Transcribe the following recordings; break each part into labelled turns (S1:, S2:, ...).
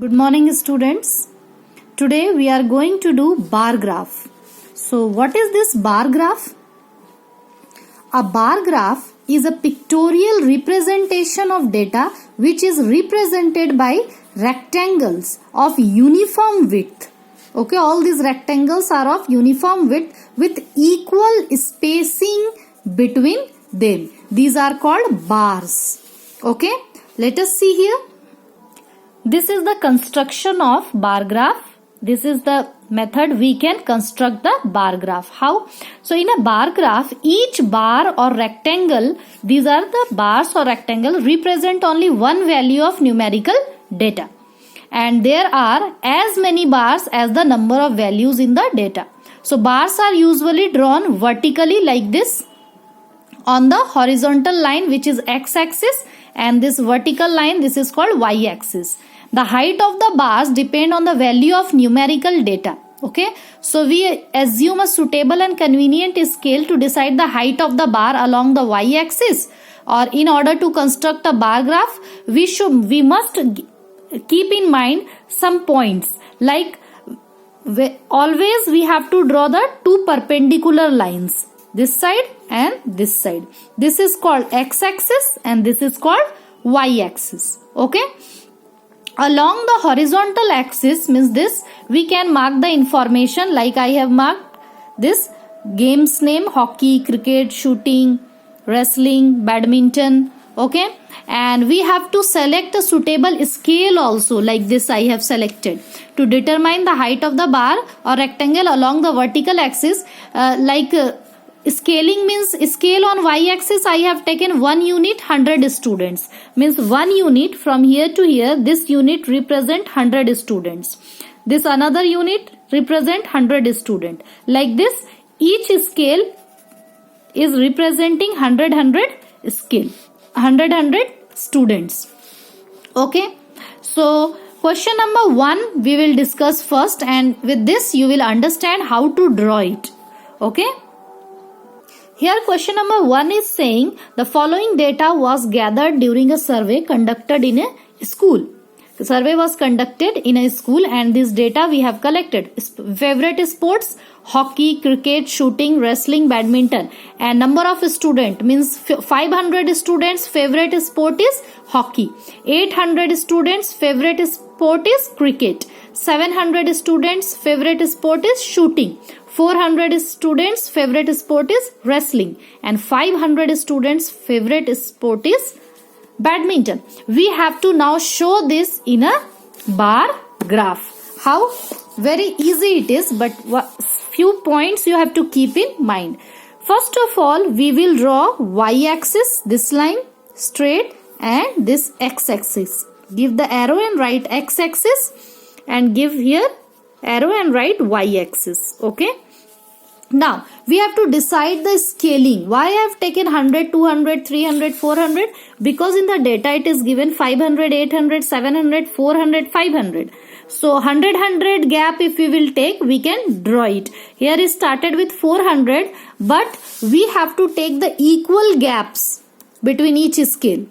S1: Good morning, students. Today we are going to do bar graph. So what is this bar graph? A bar graph is a pictorial representation of data which is represented by rectangles of uniform width. Okay, all these rectangles are of uniform width with equal spacing between them. These are called bars. Okay, let us see here. This is the construction of bar graph. This is the method we can construct the bar graph. How? So in a bar graph, each bar or rectangle, these are the bars or rectangle, represent only one value of numerical data. And there are as many bars as the number of values in the data. So bars are usually drawn vertically like this on the horizontal line, which is x-axis, and this vertical line, this is called y-axis. The height of the bars depend on the value of numerical data. Okay, so we assume a suitable and convenient scale to decide the height of the bar along the y-axis. Or in order to construct a bar graph, we must keep in mind some points, like always we have to draw the two perpendicular lines, this side and this side. This is called x-axis and this is called y-axis. Okay, along the horizontal axis means this, we can mark the information like I have marked this game's name: hockey, cricket, shooting, wrestling, badminton. Okay, and we have to select a suitable scale also, like this I have selected, to determine the height of the bar or rectangle along the vertical axis. Scaling means scale on y-axis. I have taken 1 unit 100 students, means 1 unit from here to here. This unit represent 100 students. This another unit represent 100 student. Like this, each scale is representing 100 scale, 100 students. Okay, so question number 1 we will discuss first, and with this you will understand how to draw it. Okay. Here question number 1 is saying the following data was gathered during a survey conducted in a school. The survey was conducted in a school and this data we have collected. Favorite sports: hockey, cricket, shooting, wrestling, badminton. And number of student means 500 students favorite sport is hockey. 800 students favorite sport is cricket. 700 students favorite sport is shooting. 400 students favorite sport is wrestling, and 500 students favorite sport is badminton. We have to now show this in a bar graph. How? Very easy it is, but few points you have to keep in mind. First of all, we will draw y-axis, this line straight, and this x-axis. Give the arrow and write x-axis, and give here arrow and write y-axis. Okay, now we have to decide the scaling. Why I have taken 100, 200, 300, 400? Because in the data it is given 500, 800, 700, 400, 500. So 100 gap if we will take, we can draw it. Here is started with 400, but we have to take the equal gaps between each scale.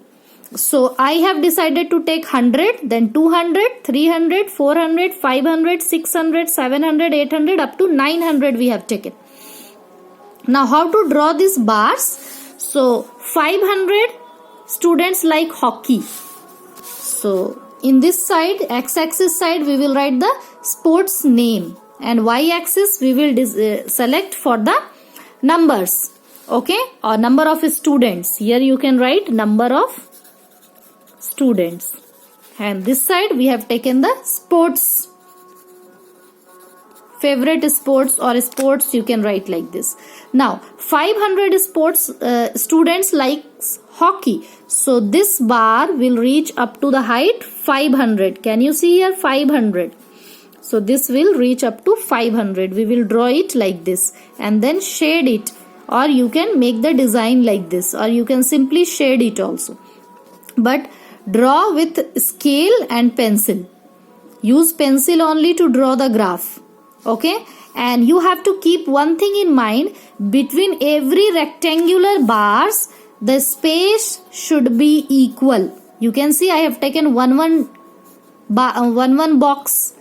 S1: So I have decided to take 100, then 200, 300, 400, 500, 600, 700, 800, up to 900 we have taken. Now how to draw these bars? So 500 students like hockey. So in this side, x-axis side, we will write the sports name, and y-axis we will select for the numbers. Okay, or number of students. Here you can write number of students, and this side we have taken the sports, favorite sports or sports, you can write like this. Now 500 sports students like hockey, so this bar will reach up to the height 500. Can you see here 500? So this will reach up to 500. We will draw it like this and then shade it, or you can make the design like this, or you can simply shade it also, but draw with scale and pencil. Use pencil only to draw the graph. Okay, and you have to keep one thing in mind: between every rectangular bars the space should be equal. You can see I have taken one one box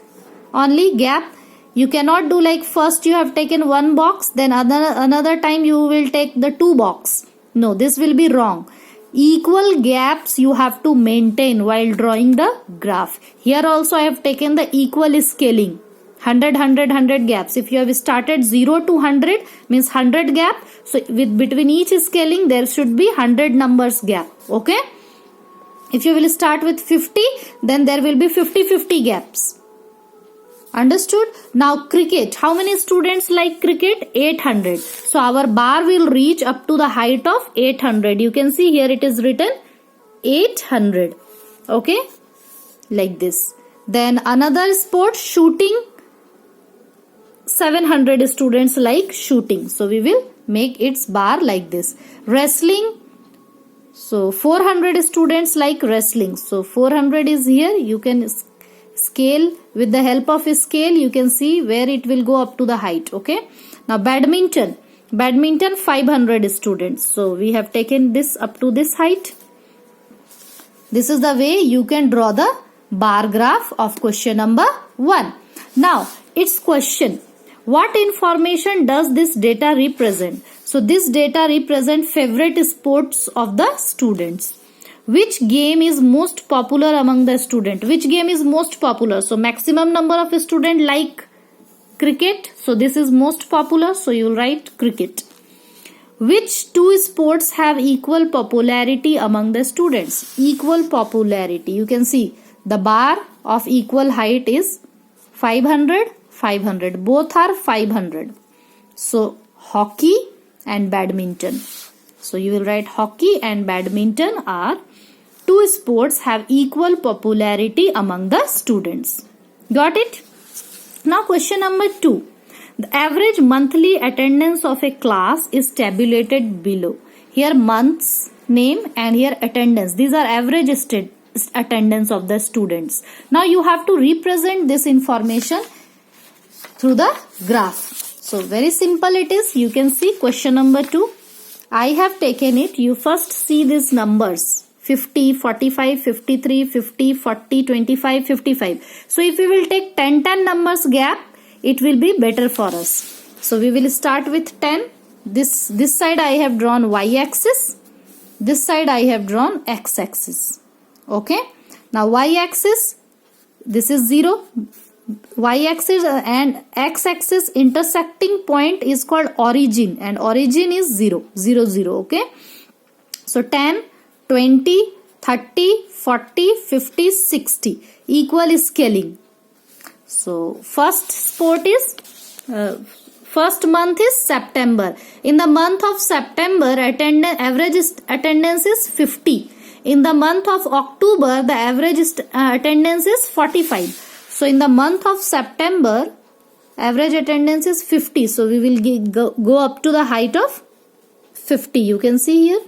S1: only gap. You cannot do like first you have taken one box, then another time you will take the two box. No, this will be wrong. Equal gaps you have to maintain while drawing the graph. Here also I have taken the equal scaling. 100, 100, 100 gaps. If you have started 0 to 100 means 100 gap. So with between each scaling there should be 100 numbers gap. Okay. If you will start with 50, then there will be 50 gaps. Understood? Now cricket. How many students like cricket? 800. So our bar will reach up to the height of 800. You can see here it is written 800. Okay? Like this. Then another sport, shooting. 700 students like shooting. So we will make its bar like this. Wrestling. So 400 students like wrestling. So 400 is here. You can scale with the help of a scale. You can see where it will go up to the height. Okay. Now badminton. Badminton 500 students. So we have taken this up to this height. This is the way you can draw the bar graph of question number 1. Now its question. What information does this data represent? So this data represent favorite sports of the students. Which game is most popular among the student? Which game is most popular? So maximum number of student like cricket. So this is most popular. So you will write cricket. Which two sports have equal popularity among the students? Equal popularity. You can see the bar of equal height is 500. 500. Both are 500. So hockey and badminton. So you will write hockey and badminton are two sports have equal popularity among the students. Got it? Now question number 2. The average monthly attendance of a class is tabulated below. Here month's name and here attendance. These are average attendance of the students. Now you have to represent this information through the graph. So very simple it is. You can see question number 2. I have taken it. You first see these numbers. 50, 45, 53, 50, 40, 25, 55. So if we will take 10 numbers gap, it will be better for us. So we will start with 10. This side I have drawn y-axis. This side I have drawn x-axis. Okay. Now y-axis, this is 0. Y-axis and x-axis intersecting point is called origin, and origin is 0, 0, 0. Okay. So 10, 20, 30, 40, 50, 60. Equal scaling. So first sport is, first month is September. In the month of September, average attendance is 50. In the month of October, the average attendance is 45. So in the month of September, average attendance is 50. So we will go up to the height of 50. You can see here.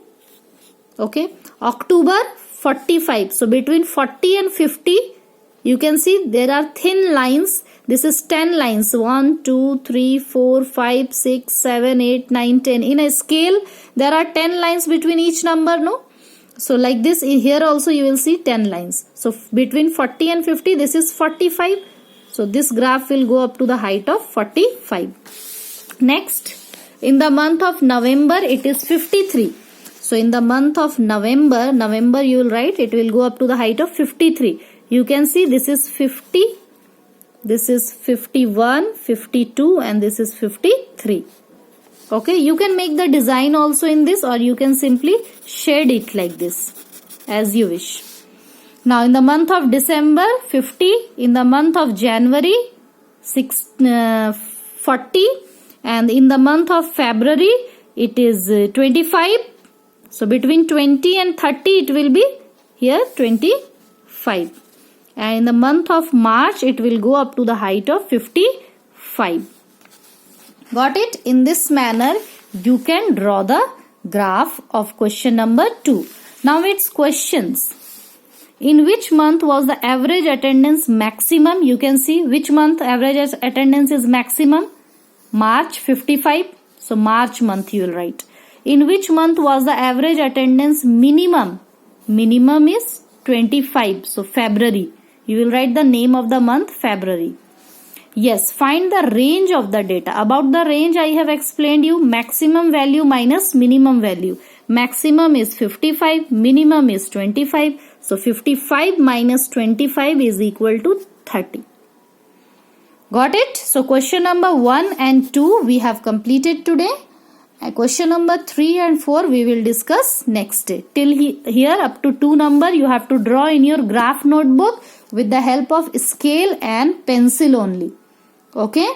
S1: Okay. October 45. So between 40 and 50, you can see there are thin lines. This is 10 lines. 1, 2, 3, 4, 5, 6, 7, 8, 9, 10. In a scale, there are 10 lines between each number, no? So like this, here also you will see 10 lines. So between 40 and 50, this is 45. So this graph will go up to the height of 45. Next, in the month of November, it is 53. So in the month of November you will write, it will go up to the height of 53. You can see this is 50, this is 51, 52 and this is 53. Okay, you can make the design also in this, or you can simply shade it like this as you wish. Now in the month of December 50, in the month of January 40 and in the month of February it is 25. So between 20 and 30 it will be here 25. And in the month of March it will go up to the height of 55. Got it? In this manner you can draw the graph of question number 2. Now its questions. In which month was the average attendance maximum? You can see which month average attendance is maximum. March 55. So March month you will write. In which month was the average attendance minimum? Minimum is 25. So February. You will write the name of the month, February. Yes, find the range of the data. About the range, I have explained you maximum value minus minimum value. Maximum is 55, minimum is 25. So 55 minus 25 is equal to 30. Got it? So question number 1 and 2 we have completed today. Question number 3 and 4 we will discuss next day. Till here up to 2 number you have to draw in your graph notebook with the help of scale and pencil only. Okay.